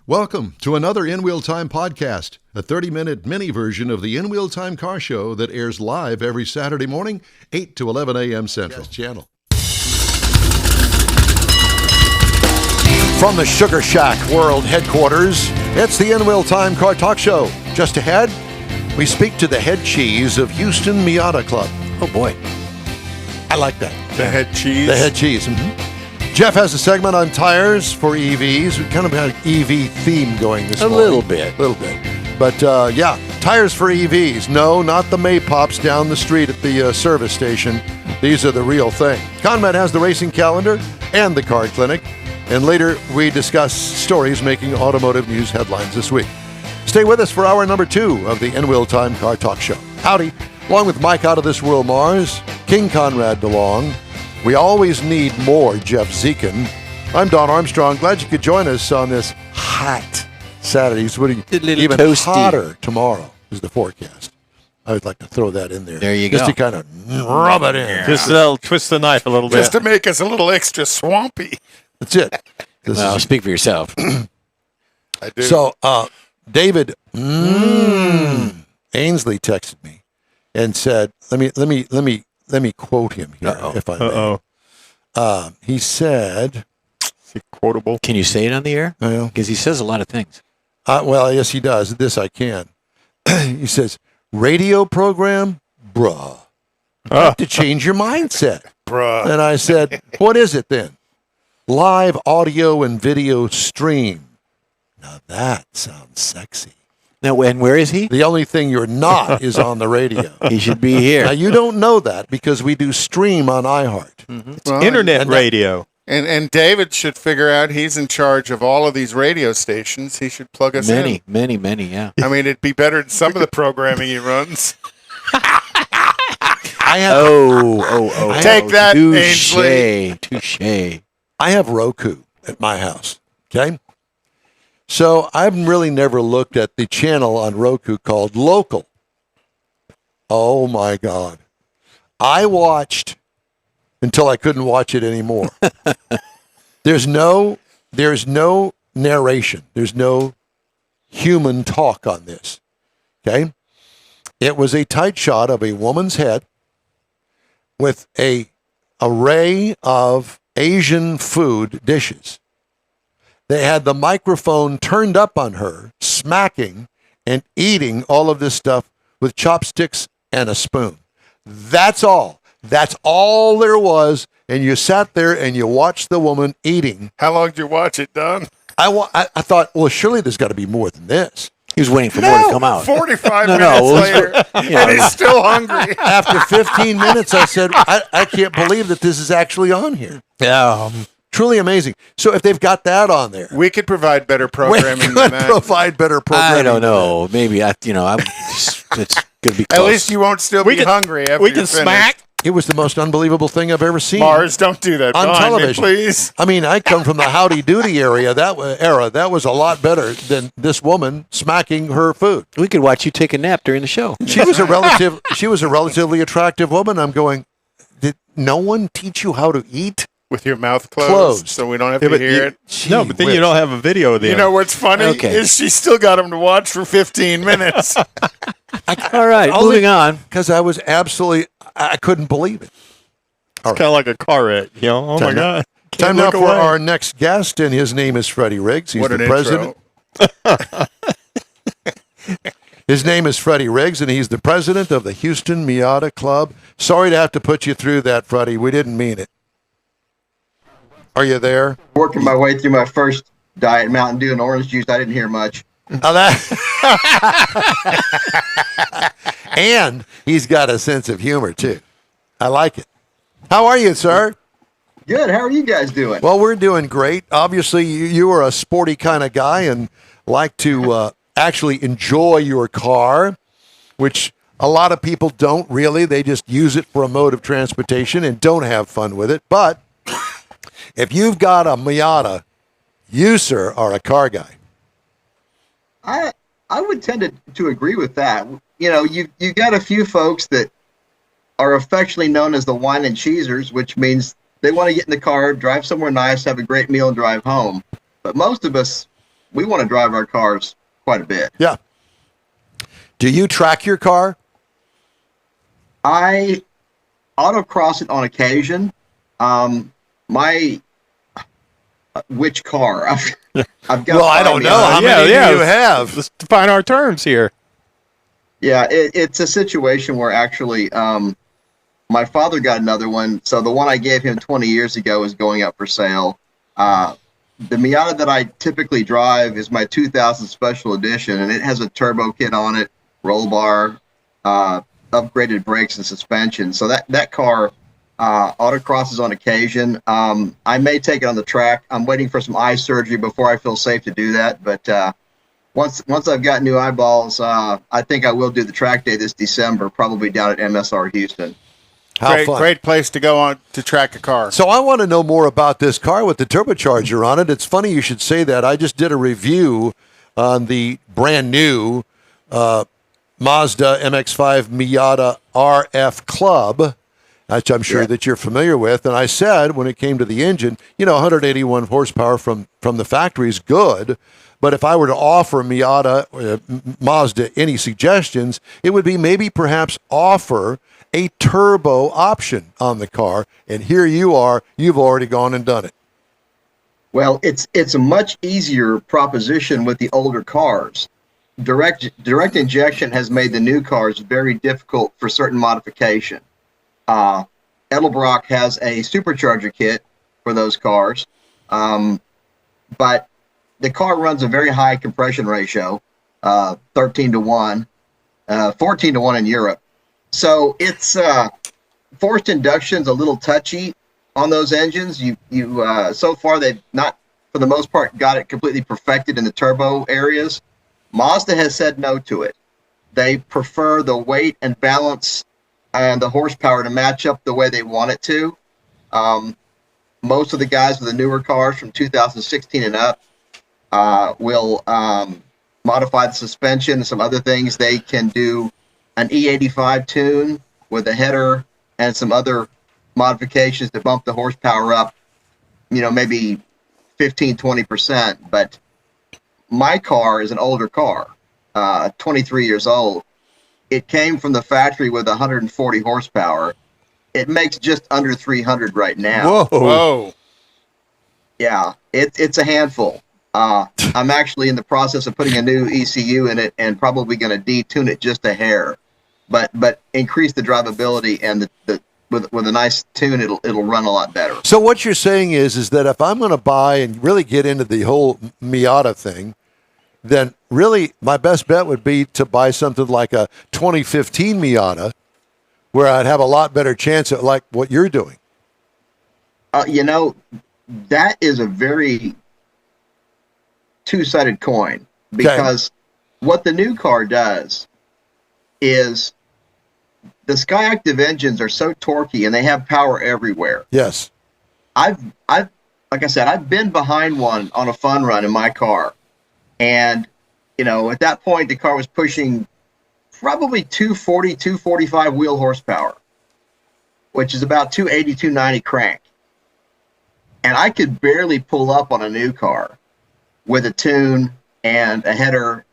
Welcome to another In Wheel Time podcast, a 30-minute mini version of the In Wheel Time car show that airs live every Saturday morning, 8 to 11 a.m. Central Channel. From the Sugar Shack World Headquarters, it's the In Wheel Time Car Talk Show. Just ahead, we speak to the head cheese of Houston Miata Club. Oh boy, I like that. The head cheese? The head cheese. Mm-hmm. Jeff has a segment on tires for EVs. We kind of had an EV theme going this morning. A little bit. But yeah, tires for EVs. No, not the Maypops down the street at the service station. These are the real thing. Conrad has the racing calendar and the car clinic. And later, we discuss stories making automotive news headlines this week. Stay with us for hour number 2 of the In Wheel Time Car Talk Show. Howdy. Along with Mike out of this world Mars, King Conrad DeLong. We always need more Jeff Zekin. I'm Don Armstrong. Glad you could join us on this hot Saturday. It's even toasty. Hotter tomorrow is the forecast. I would like to throw that in there. There you just go. to kind of rub it in. Just twist the knife a little bit. Just to make us a little extra swampy. That's it. Well, speak for yourself. I do. So, David Ainsley texted me and said, "Let me quote him here, if I may." He said, "Is he quotable? Can you say it on the air? Well, because he says a lot of things." Well, yes, he does. This I can. He says, "Radio program, bruh. You have to change your mindset, bruh." And I said, "What is it then?" "Live audio and video stream." Now that sounds sexy. Now, and where is he? The only thing you're not is on the radio. He should be here. Now, you don't know that because we do stream on iHeart. Mm-hmm. It's internet radio. And David should figure out he's in charge of all of these radio stations. He should plug us in. Many, yeah. I mean, it'd be better than some of the programming he runs. Take that, Ainsley. Touche. I have Roku at my house, okay? So I've really never looked at the channel on Roku called Local. Oh, my God. I watched until I couldn't watch it anymore. There's no narration. There's no human talk on this, okay? It was a tight shot of a woman's head with an array of Asian food dishes. They had the microphone turned up on her, smacking and eating all of this stuff with chopsticks and a spoon. That's all. That's all there was. And you sat there and you watched the woman eating. How long did you watch it, Don? I thought, well, surely there's got to be more than this. He was waiting for more to come out. 45 minutes later, and he's still hungry. After 15 minutes, I said, I can't believe that this is actually on here. Yeah. Truly amazing. So if they've got that on there, we could provide better programming than that. Provide better programming. I don't know. Maybe it's going to be close. At least you won't still be hungry after we can smack. It was the most unbelievable thing I've ever seen. Mars, don't do that on television, please. I mean, I come from the Howdy Doody era. That was a lot better than this woman smacking her food. We could watch you take a nap during the show. She was a relatively attractive woman. I'm going, did no one teach you how to eat? With your mouth closed, so we don't have to hear it. No, but then you don't have a video there. You know what's funny is she still got him to watch for 15 minutes. All right, moving on. Because I was I couldn't believe it. It's kind of like a car wreck, you know? Oh, my God. Time now for our next guest, and his name is Freddy Riggs. He's the president. His name is Freddy Riggs, and he's the president of the Houston Miata Club. Sorry to have to put you through that, Freddy. We didn't mean it. Are you there? Working my way through my first Diet Mountain Dew and orange juice. I didn't hear much. And he's got a sense of humor, too. I like it. How are you, sir? Good. How are you guys doing? Well, we're doing great. Obviously, you are a sporty kind of guy and like to actually enjoy your car, which a lot of people don't really. They just use it for a mode of transportation and don't have fun with it. But if you've got a Miata, you, sir, are a car guy. I would tend to agree with that. You know, you got a few folks that are affectionately known as the wine and cheesers, which means they want to get in the car, drive somewhere nice, have a great meal, and drive home. But most of us we want to drive our cars quite a bit. Yeah. Do you track your car? I autocross it on occasion. Which car? I've got. Well, I don't know. How many do you have? Let's define our terms here. Yeah, it's a situation where actually my father got another one. So the one I gave him 20 years ago is going up for sale. The Miata that I typically drive is my 2000 Special Edition, and it has a turbo kit on it, roll bar, upgraded brakes and suspension. So that car autocrosses on occasion. I may take it on the track. I'm waiting for some eye surgery before I feel safe to do that. But once I've got new eyeballs, I think I will do the track day this December, probably down at MSR Houston. Great place to go on to track a car. So I want to know more about this car with the turbocharger on it. It's funny you should say that. I just did a review on the brand new Mazda MX-5 Miata RF Club, which I'm sure that you're familiar with. And I said when it came to the engine, 181 horsepower from the factory is good. But if I were to offer Mazda any suggestions, it would be maybe perhaps offer a turbo option on the car. And here you are, you've already gone and done it. Well, it's a much easier proposition with the older cars. Direct injection has made the new cars very difficult for certain modification. Edelbrock has a supercharger kit for those cars, but the car runs a very high compression ratio, 13-1, 14-1 in Europe. So it's forced induction's a little touchy on those engines. You so far they've not, for the most part, got it completely perfected in the turbo areas. Mazda has said no to it. They prefer the weight and balance and the horsepower to match up the way they want it to. Most of the guys with the newer cars from 2016 and up will modify the suspension and some other things. They can do an E85 tune with a header and some other modifications to bump the horsepower up, maybe 15-20%. But my car is an older car, 23 years old. It came from the factory with 140 horsepower. It makes just under 300 right now. Whoa. Yeah, it's a handful. I'm actually in the process of putting a new ECU in it and probably going to detune it just a hair, but increase the drivability and with a nice tune, it'll run a lot better. So what you're saying is that if I'm going to buy and really get into the whole Miata thing, then really my best bet would be to buy something like a 2015 Miata, where I'd have a lot better chance at like what you're doing. That is a very two-sided coin, because what the new car does is the Skyactiv engines are so torquey and they have power everywhere. Yes. Like I said, I've been behind one on a fun run in my car. And, at that point, the car was pushing probably 240, 245 wheel horsepower, which is about 280, 290 crank. And I could barely pull up on a new car with a tune and a header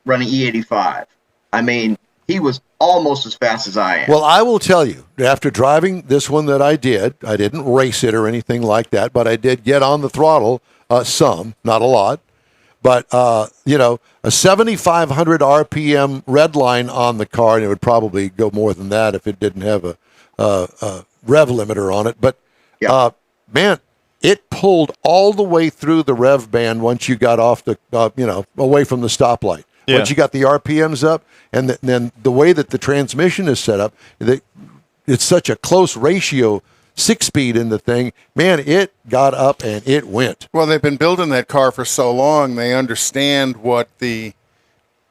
running E85. I mean, he was almost as fast as I am. Well, I will tell you, after driving this one that I didn't race it or anything like that, but I did get on the throttle some, not a lot. But, a 7,500 RPM red line on the car, and it would probably go more than that if it didn't have a rev limiter on it. But, man, it pulled all the way through the rev band once you got off the, away from the stoplight. Yeah. Once you got the RPMs up, and then the way that the transmission is set up, it's such a close ratio 6-speed in the thing, man, it got up and it went. Well, they've been building that car for so long, they understand what the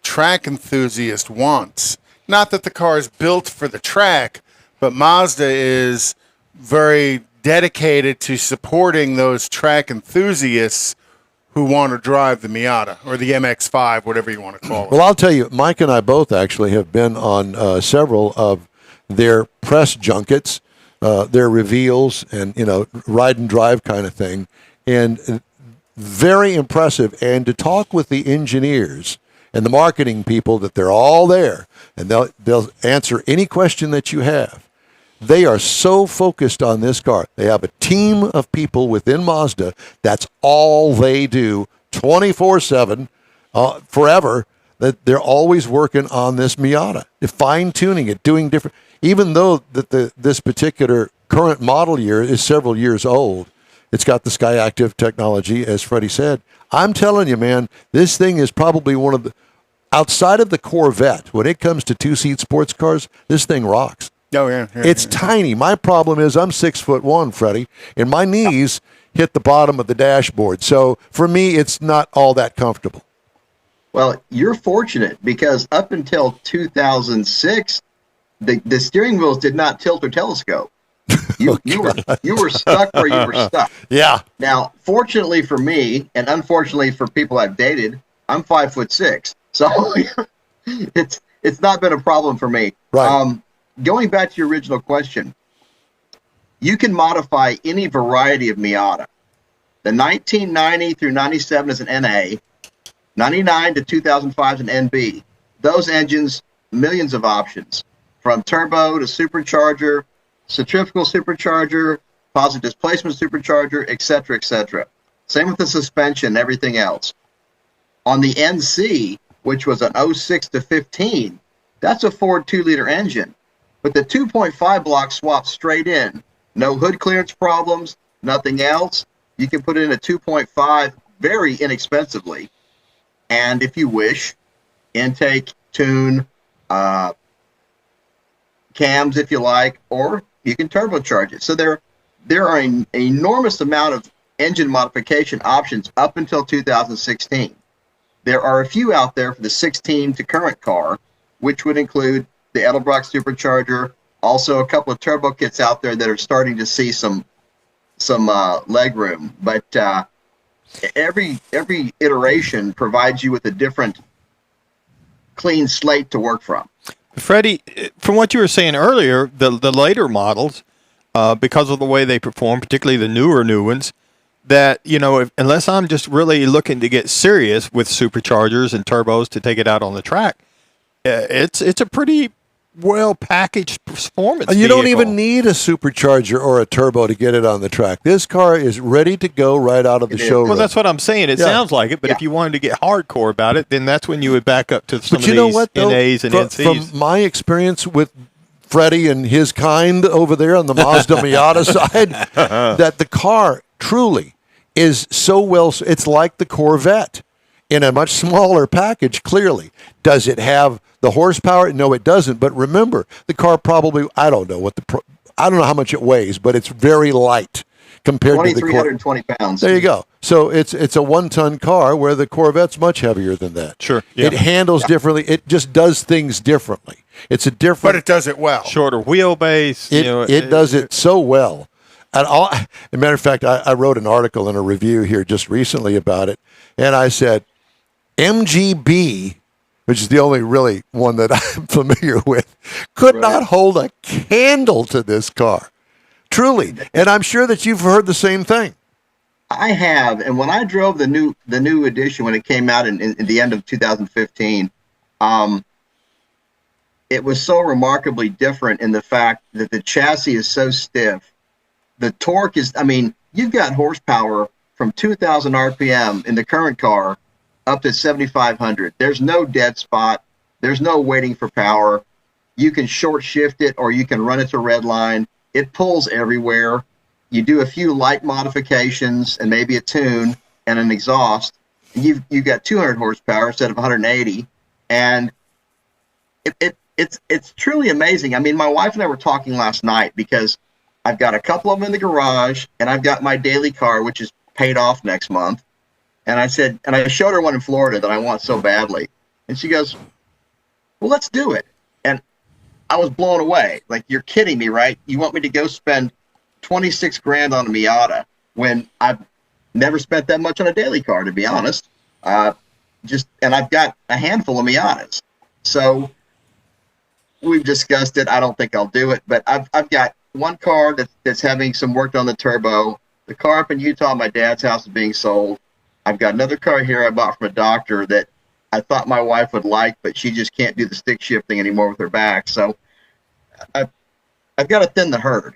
track enthusiast wants. Not that the car is built for the track, but Mazda is very dedicated to supporting those track enthusiasts who want to drive the Miata or the MX-5, whatever you want to call it. Well, I'll tell you, Mike and I both actually have been on several of their press junkets, their reveals, and ride and drive kind of thing. And very impressive. And to talk with the engineers and the marketing people, that they're all there and they'll answer any question that you have. They are so focused on this car. They have a team of people within Mazda. That's all they do 24/7, forever. That they're always working on this Miata, fine tuning it, doing different. Even though this particular current model year is several years old, it's got the SkyActiv technology, as Freddie said. I'm telling you, man, this thing is probably one of the, outside of the Corvette, when it comes to two-seat sports cars, this thing rocks. Oh, yeah. It's tiny. My problem is I'm 6'1", Freddie, and my knees hit the bottom of the dashboard. So for me, it's not all that comfortable. Well, you're fortunate because up until 2006, the steering wheels did not tilt or telescope. You were stuck where you were stuck. Yeah. Now, fortunately for me, and unfortunately for people I've dated, I'm 5'6", so it's not been a problem for me. Right. Going back to your original question, you can modify any variety of Miata. The 1990 through 97 is an NA, 99 to 2005 is an NB. Those engines, millions of options, from turbo to supercharger, centrifugal supercharger, positive displacement supercharger, etc., etc. Same with the suspension, everything else. On the NC, which was an 06 to 15, that's a Ford 2-liter engine. But the 2.5 block swaps straight in. No hood clearance problems, nothing else. You can put in a 2.5 very inexpensively. And if you wish, intake, tune, cams if you like, or you can turbocharge it. So there are an enormous amount of engine modification options up until 2016. There are a few out there for the 16 to current car, which would include the Edelbrock supercharger, also a couple of turbo kits out there that are starting to see some leg room. But every iteration provides you with a different clean slate to work from. Freddie, from what you were saying earlier, the later models, because of the way they perform, particularly the new ones, that, unless I'm just really looking to get serious with superchargers and turbos to take it out on the track, it's a pretty well packaged performance. You don't vehicle. even need a supercharger or a turbo to get it on the track. This car is ready to go right out of the showroom. Well, that's what I'm saying. It sounds like it, but if you wanted to get hardcore about it, then that's when you would back up to some of these NAs and NCs. From my experience with Freddie and his kind over there on the Mazda Miata side, that the car truly is so well. It's like the Corvette in a much smaller package, clearly. Does it have the horsepower? No, it doesn't. But remember, the car probably, I don't know how much it weighs, but it's very light compared to the 2,320 pounds. There you go. So it's a 1-ton car where the Corvette's much heavier than that. Sure. Yeah. It handles differently. It just does things differently. It's a different. But it does it well. Shorter wheelbase. It does it so well. And as a matter of fact, I wrote an article and a review here just recently about it, and I said, MGB, which is the only really one that I'm familiar with, could not hold a candle to this car. Truly. And I'm sure that you've heard the same thing. I have. And when I drove the new edition, when it came out in the end of 2015, it was so remarkably different in the fact that the chassis is so stiff. The torque is, you've got horsepower from 2,000 RPM in the current car up to 7,500. There's no dead spot. There's no waiting for power. You can short shift it or you can run it to red line. It pulls everywhere. You do a few light modifications and maybe a tune and an exhaust. You've got 200 horsepower instead of 180. And it's truly amazing. My wife and I were talking last night because I've got a couple of them in the garage and I've got my daily car, which is paid off next month. And I showed her one in Florida that I want so badly. And she goes, well, let's do it. And I was blown away. Like, you're kidding me, right? You want me to go spend $26,000 on a Miata when I've never spent that much on a daily car, to be honest. And I've got a handful of Miatas. So we've discussed it. I don't think I'll do it, but I've got one car that's having some work on the turbo. The car up in Utah, my dad's house, is being sold. I've got another car here I bought from a doctor that I thought my wife would like, but she just can't do the stick shifting anymore with her back. So I've got to thin the herd.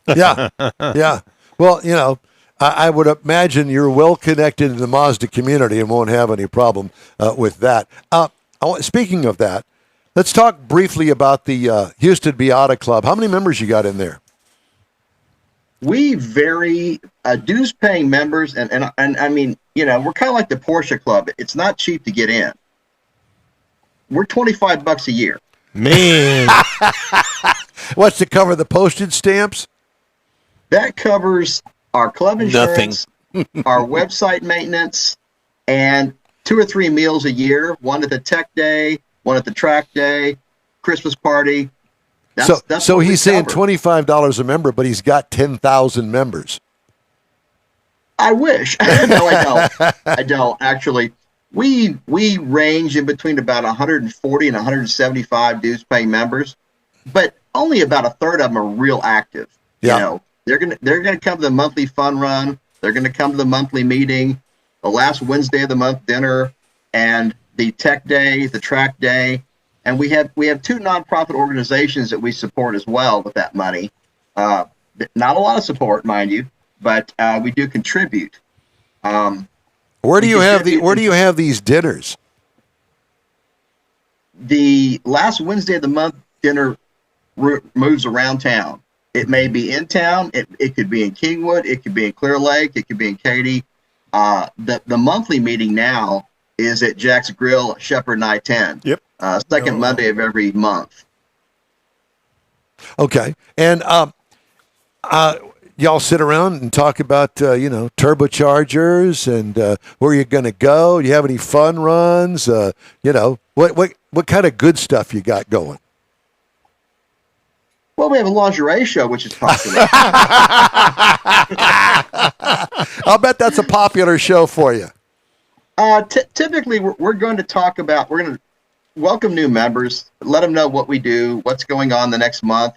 Yeah, yeah. Well, I would imagine you're well connected in the Mazda community and won't have any problem with that. Speaking of that, let's talk briefly about the Houston Miata Club. How many members you got in there? We vary dues-paying members, and I mean, we're kind of like the Porsche Club. It's not cheap to get in. We're $25 a year. Man, What's to cover the postage stamps? That covers our club insurance, our website maintenance, and 2 or 3 meals a year. One at the tech day, one at the track day, Christmas party. That's so what he's we saying cover. $25 a member, but he's got 10,000 members. I wish. No, I don't. I don't actually. We range in between about 140 and 175 dues-paying members, but only about a third of them are real active. Yeah. They're gonna come to the monthly fun run. They're gonna come to the monthly meeting, the last Wednesday of the month dinner, and the tech day, the track day, and we have 2 nonprofit organizations that we support as well with that money. Not a lot of support, mind you, but we do contribute. Where do you have these dinners? The last Wednesday of the month dinner moves around town. It may be in town. It could be in Kingwood. It could be in Clear Lake. It could be in Katy. The monthly meeting now is at Jack's Grill, Shepherd and I-10. Yep. Second Monday of every month. Okay. And y'all sit around and talk about, turbochargers and where you're going to go. Do you have any fun runs? What kind of good stuff you got going? Well, we have a lingerie show, which is popular. I'll bet that's a popular show for you. Typically, we're going to welcome new members, let them know what we do, what's going on the next month,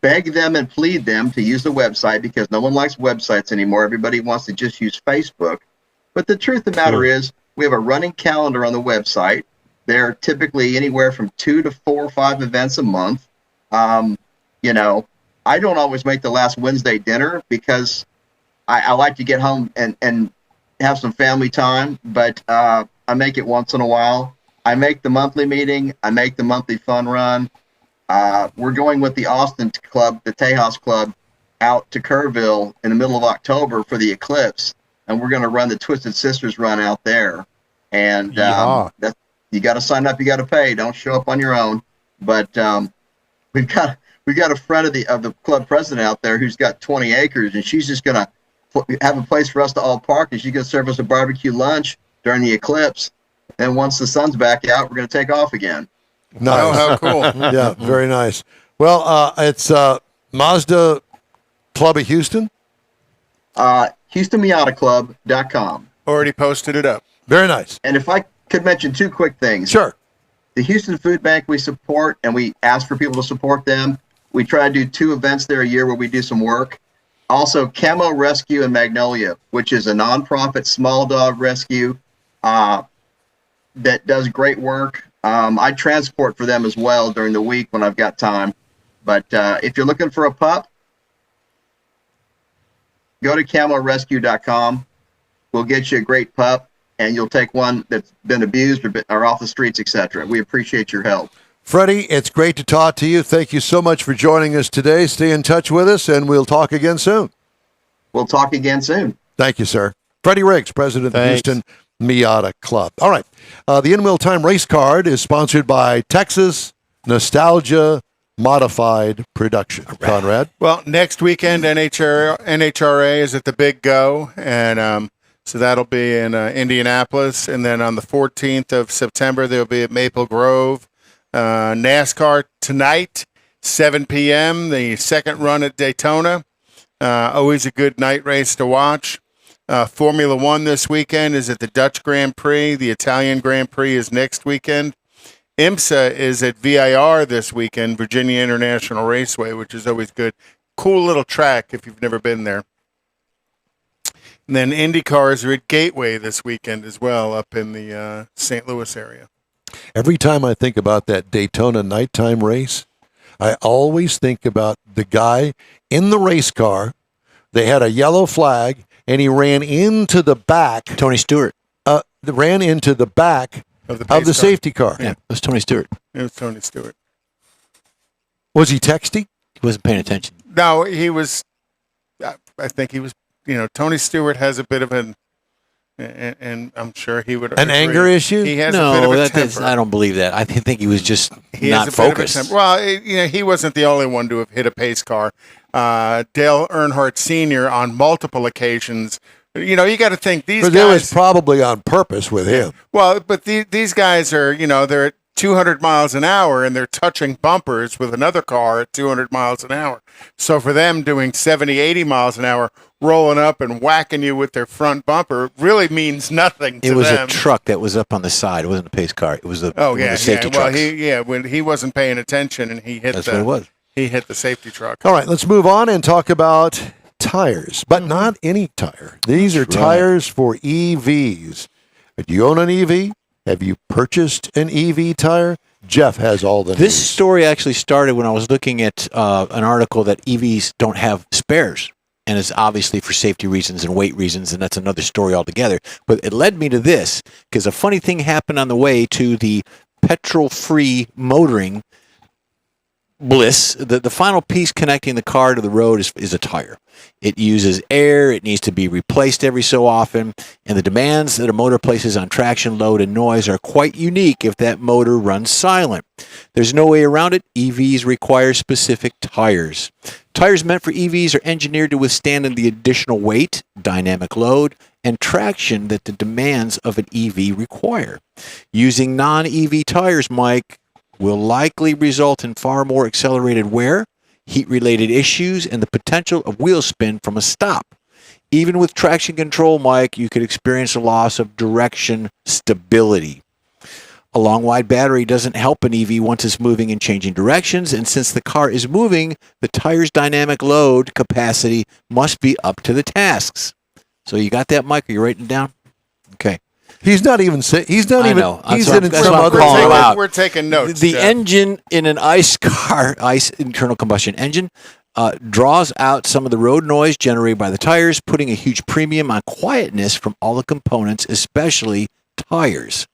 beg them and plead them to use the website because no one likes websites anymore. Everybody wants to just use Facebook. But the truth of the matter is we have a running calendar on the website. There are typically anywhere from 2 to 4 or 5 events a month. I don't always make the last Wednesday dinner because I like to get home and have some family time, but I make it once in a while. I make the monthly meeting. I make the monthly fun run. We're going with the Austin Club, the Tejas Club, out to Kerrville in the middle of October for the eclipse, and we're going to run the Twisted Sisters run out there. And you got to sign up, you got to pay. Don't show up on your own. But we've got a friend of the club president out there who's got 20 acres, and she's just going to have a place for us to all park, and she's going to serve us a barbecue lunch during the eclipse. And once the sun's back out, we're going to take off again. Nice. Oh, how cool. Yeah, very nice. Well, it's Mazda Club of Houston. HoustonMiataClub.com. Already posted it up. Very nice. And if I could mention 2 quick things. Sure. The Houston Food Bank we support, and we ask for people to support them. We try to do 2 events there a year where we do some work. Also, Camo Rescue in Magnolia, which is a nonprofit small dog rescue that does great work. I transport for them as well during the week when I've got time. But if you're looking for a pup, go to camorescue.com. We'll get you a great pup, and you'll take one that's been abused or off the streets, etc. We appreciate your help. Freddie, it's great to talk to you. Thank you so much for joining us today. Stay in touch with us, and we'll talk again soon. We'll talk again soon. Thank you, sir. Freddie Riggs, president of the Thanks. Houston Miata Club. All right. The In Wheel Time race card is sponsored by Texas Nostalgia Modified Production. Conrad? Well, next weekend, NHRA is at the Big Go, and so that'll be in Indianapolis. And then on the 14th of September, they'll be at Maple Grove. NASCAR tonight, 7 p.m., the second run at Daytona. Always a good night race to watch. Formula One this weekend is at the Dutch Grand Prix. The Italian Grand Prix is next weekend. IMSA is at VIR this weekend, Virginia International Raceway, which is always good. Cool little track if you've never been there. And then Indy cars are at Gateway this weekend as well, up in the St. Louis area. Every time I think about that Daytona nighttime race, I always think about the guy in the race car. They had a yellow flag, and he ran into the back. Tony Stewart. Ran into the back Of the of pace the car. safety car. Yeah, it was Tony Stewart. It was Tony Stewart. Was he texting? He wasn't paying attention. No, he was. I think he was. Tony Stewart has a bit of and I'm sure he would. An agree. anger issue? He has a bit of No, a temper. I don't believe that. I think he was just He not has a bit of a focused. temper. Well, he wasn't the only one to have hit a pace car. Dale Earnhardt Sr. on multiple occasions. You got to think these But guys. it was probably on purpose with him. Well, but these guys are, they're at 200 miles an hour and they're touching bumpers with another car at 200 miles an hour. So for them doing 70, 80 miles an hour, rolling up and whacking you with their front bumper really means nothing to It was them. a truck that was up on the side. It wasn't a pace car. It was the Oh, one of yeah, the safety yeah. Well, trucks. when he wasn't paying attention and he hit That's what it was. He hit the safety truck. All right, let's move on and talk about tires, but not any tire. These are tires for EVs. Do you own an EV? Have you purchased an EV tire? Jeff has all the This news. story actually started when I was looking at an article that EVs don't have spares. And it's obviously for safety reasons and weight reasons, and that's another story altogether. But it led me to this, because a funny thing happened on the way to the petrol-free motoring bliss. The final piece connecting the car to the road is a tire. It uses air, it needs to be replaced every so often, and the demands that a motor places on traction, load, and noise are quite unique if that motor runs silent. There's no way around it. EVs require specific tires. Tires meant for EVs are engineered to withstand the additional weight, dynamic load, and traction that the demands of an EV require. Using non-EV tires, Mike, will likely result in far more accelerated wear, heat-related issues, and the potential of wheel spin from a stop. Even with traction control, Mike, you could experience a loss of direction stability. A long wide battery doesn't help an EV once it's moving and changing directions, and since the car is moving, the tire's dynamic load capacity must be up to the tasks. So you got that, Mike? Are you writing it down? Okay. He's not even. He's not I even. know. He's That's in what I'm some other. calling him out. We're taking notes. The Jeff. engine in an ICE car, ICE internal combustion engine, draws out some of the road noise generated by the tires, putting a huge premium on quietness from all the components, especially tires.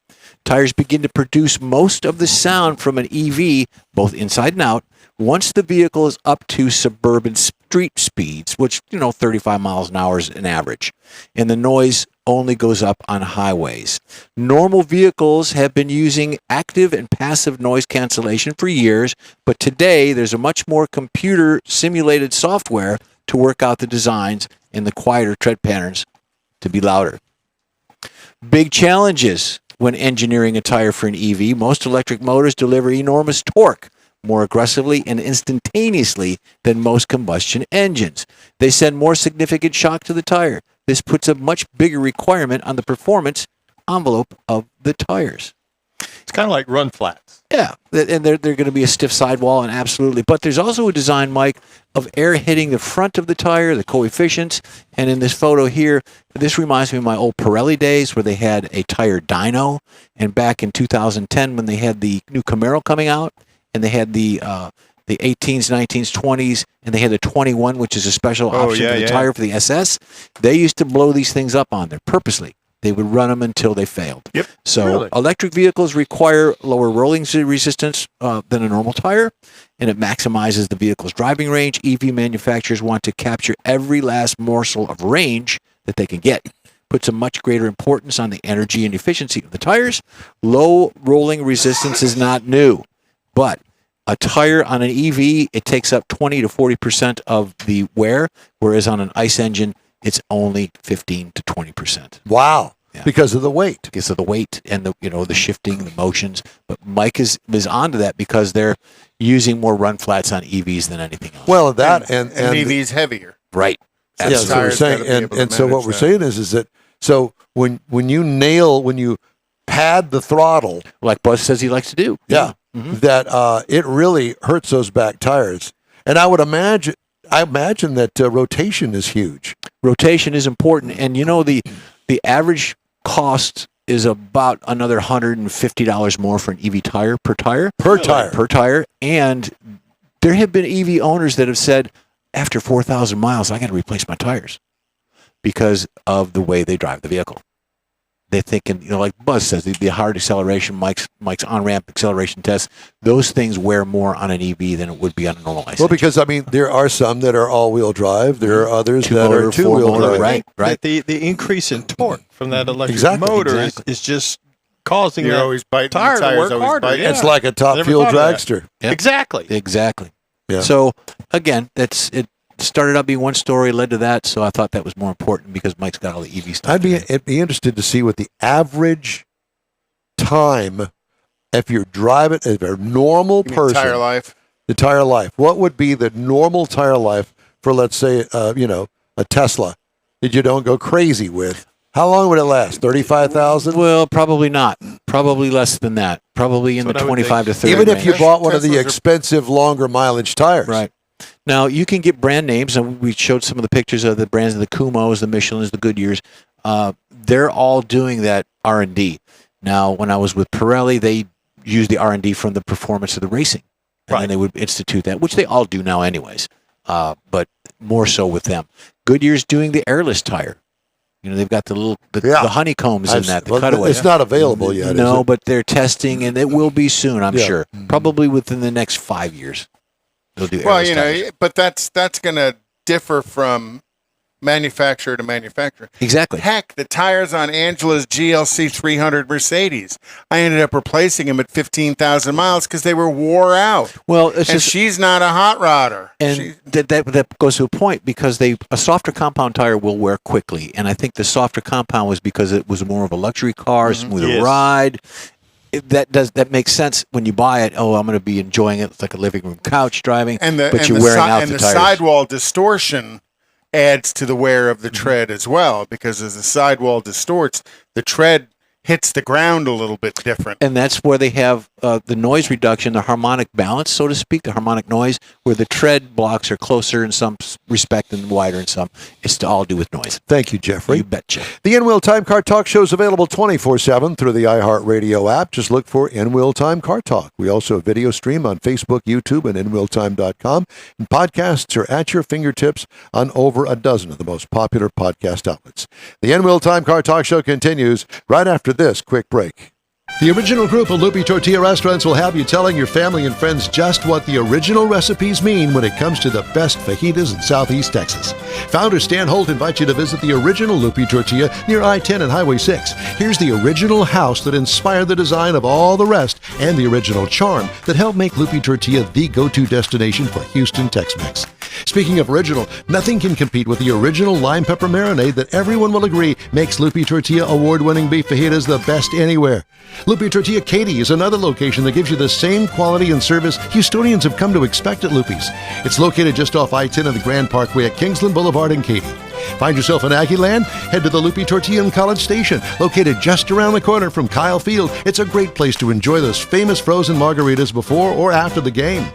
Tires begin to produce most of the sound from an EV, both inside and out, once the vehicle is up to suburban street speeds, which, 35 miles an hour is an average. And the noise only goes up on highways. Normal vehicles have been using active and passive noise cancellation for years, but today there's a much more computer simulated software to work out the designs and the quieter tread patterns to be louder. Big challenges when engineering a tire for an EV. Most electric motors deliver enormous torque more aggressively and instantaneously than most combustion engines. They send more significant shock to the tire. This puts a much bigger requirement on the performance envelope of the tires. It's kind of like run flats. Yeah, and they're going to be a stiff sidewall, and absolutely. But there's also a design, Mike, of air hitting the front of the tire, the coefficients. And in this photo here, this reminds me of my old Pirelli days where they had a tire dyno. And back in 2010 when they had the new Camaro coming out, and they had the 18s, 19s, 20s, and they had the 21, which is a special option for the tire for the SS. They used to blow these things up on there purposely. They would run them until they failed. Yep. So electric vehicles require lower rolling resistance than a normal tire, and it maximizes the vehicle's driving range. EV manufacturers want to capture every last morsel of range that they can get. Puts a much greater importance on the energy and efficiency of the tires. Low rolling resistance is not new, but a tire on an EV, it takes up 20 to 40% of the wear, whereas on an ICE engine, it's only 15 to 20%. Wow. Yeah. Because of the weight. Because of the weight and the shifting, the motions. But Mike is onto that because they're using more run flats on EVs than anything else. Well, that and EV's heavier. Right. yeah, that's what we're Tires gotta saying. be able to And so what manage we're that. saying is that so when you pad the throttle, Like Buzz says he likes to do. that it really hurts those back tires. And I would imagine I imagine that rotation is huge. Rotation is important, and the average cost is about another $150 more for an EV tire per tire. Per tire, and there have been EV owners that have said, after 4,000 miles, I got to replace my tires because of the way they drive the vehicle. They're thinking, like Buzz says, the hard acceleration, Mike's on-ramp acceleration tests, those things wear more on an EV than it would be on a normal ICE. Well, because, there are some that are all-wheel drive. There are others that are two-wheel drive. Right. The increase in torque from that electric motor is just causing You're that always biting tire the tires, to work always harder. biting. Yeah. It's like a top-fuel dragster. Yep. Exactly. Yeah. So, again, it started out being one story, led to that, so I thought that was more important because Mike's got all the EV stuff. I'd be interested to see what the average time, if you're driving, if you're a normal person, Tire life. the tire life. What would be the normal tire life for, let's say, a Tesla that you don't go crazy with? How long would it last? 35,000? Well, probably not. Probably less than that. Probably in the 25 to 30 Even if you range. bought one of the Teslas are- expensive, longer mileage tires. Right. Now, you can get brand names, and we showed some of the pictures of the brands of the Kumos, the Michelins, the Goodyears. They're all doing that R&D. Now, when I was with Pirelli, they used the R&D from the performance of the racing. And then they would institute that, which they all do now anyways, but more so with them. Goodyear's doing the airless tire. They've got the honeycombs in that, the cutaway. It's not available yet, is No, it? but they're testing, and it will be soon, I'm sure. Probably within the next 5 years. They'll do airless tires. But that's going to differ from manufacturer to manufacturer. Exactly. Heck, the tires on Angela's GLC 300 Mercedes, I ended up replacing them at 15,000 miles because they were wore out. Well, it's And just, she's not a hot rodder. and that goes to a point because a softer compound tire will wear quickly, and I think the softer compound was because it was more of a luxury car, smoother Yes. ride. That makes sense when you buy it. Oh, I'm going to be enjoying it. It's like a living room couch driving, but you're wearing out the tires. sidewall distortion adds to the wear of the tread as well, because as the sidewall distorts, the tread hits the ground a little bit different. And that's where they have the noise reduction, the harmonic balance, so to speak, the harmonic noise, where the tread blocks are closer in some respect and wider in some. It's to all do with noise. Thank you, Jeffrey. You betcha. The In-Wheel Time Car Talk show is available 24/7 through the iHeartRadio app. Just look for In-Wheel Time Car Talk. We also video stream on Facebook, YouTube, and InWheelTime.com. And podcasts are at your fingertips on over a dozen of the most popular podcast outlets. The In-Wheel Time Car Talk show continues right after this quick break. The original group of Lupi Tortilla restaurants will have you telling your family and friends just what the original recipes mean when it comes to the best fajitas in Southeast Texas. Founder Stan Holt invites you to visit the original Lupi Tortilla near I-10 and Highway 6. Here's the original house that inspired the design of all the rest and the original charm that helped make Lupi Tortilla the go-to destination for Houston Tex-Mex. Speaking of original, nothing can compete with the original lime pepper marinade that everyone will agree makes Lupi Tortilla award-winning beef fajitas the best anywhere. Lupi Tortilla Katy is another location that gives you the same quality and service Houstonians have come to expect at Lupi's. It's located just off I-10 and the Grand Parkway at Kingsland Boulevard in Katy. Find yourself in Aggie Land? Head to the Lupi Tortilla in College Station, located just around the corner from Kyle Field. It's a great place to enjoy those famous frozen margaritas before or after the game.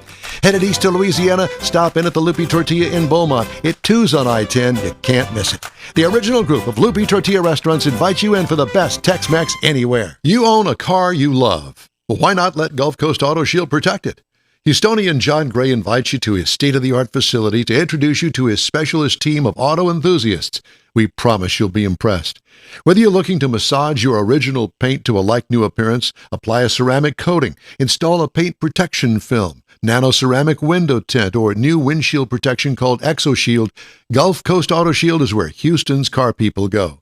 Headed east to Louisiana, stop in at the Lupi Tortilla in Beaumont. It too's on I-10. You can't miss it. The original group of Lupi Tortilla restaurants invites you in for the best Tex-Mex anywhere. You own a car you love. Well, why not let Gulf Coast Auto Shield protect it? Houstonian John Gray invites you to his state-of-the-art facility to introduce you to his specialist team of auto enthusiasts. We promise you'll be impressed. Whether you're looking to massage your original paint to a like-new appearance, apply a ceramic coating, install a paint protection film, nano-ceramic window tint, or new windshield protection called ExoShield, Gulf Coast Auto Shield is where Houston's car people go.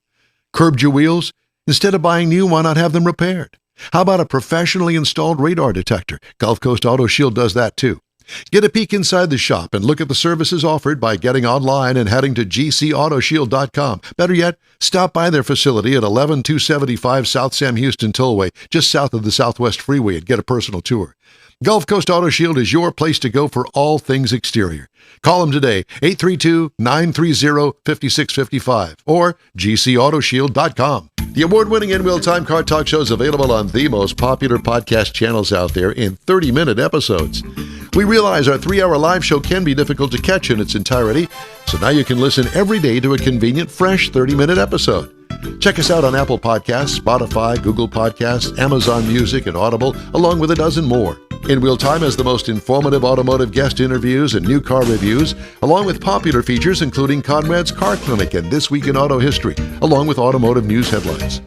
Curbed your wheels? Instead of buying new, why not have them repaired? How about a professionally installed radar detector? Gulf Coast Auto Shield does that too. Get a peek inside the shop and look at the services offered by getting online and heading to gcautoshield.com. Better yet, stop by their facility at 11275 South Sam Houston Tollway, just south of the Southwest Freeway, and get a personal tour. Gulf Coast Auto Shield is your place to go for all things exterior. Call them today, 832-930-5655 or gcautoshield.com. The award-winning In-Wheel Time Car Talk show is available on the most popular podcast channels out there in 30-minute episodes. We realize our 3-hour live show can be difficult to catch in its entirety, so now you can listen every day to a convenient, fresh 30-minute episode. Check us out on Apple Podcasts, Spotify, Google Podcasts, Amazon Music, and Audible, along with a dozen more. In Wheel Time has the most informative automotive guest interviews and new car reviews, along with popular features including Conrad's Car Clinic and This Week in Auto History, along with automotive news headlines.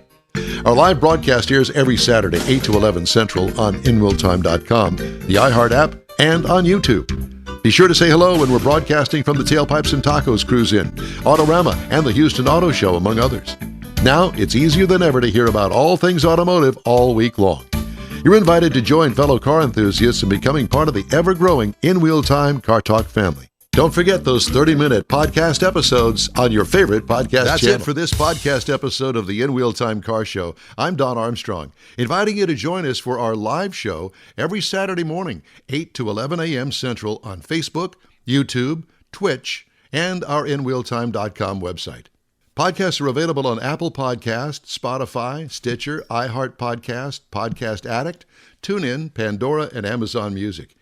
Our live broadcast airs every Saturday, 8 to 11 Central on InWheelTime.com, the iHeart app, and on YouTube. Be sure to say hello when we're broadcasting from the Tailpipes and Tacos Cruise Inn, Autorama, and the Houston Auto Show, among others. Now, it's easier than ever to hear about all things automotive all week long. You're invited to join fellow car enthusiasts in becoming part of the ever-growing In Wheel Time Car Talk family. Don't forget those 30-minute podcast episodes on your favorite podcast channel. That's it for this podcast episode of the In Wheel Time Car Show. I'm Don Armstrong, inviting you to join us for our live show every Saturday morning, 8 to 11 a.m. Central on Facebook, YouTube, Twitch, and our InWheelTime.com website. Podcasts are available on Apple Podcasts, Spotify, Stitcher, iHeart Podcast, Podcast Addict, TuneIn, Pandora, and Amazon Music.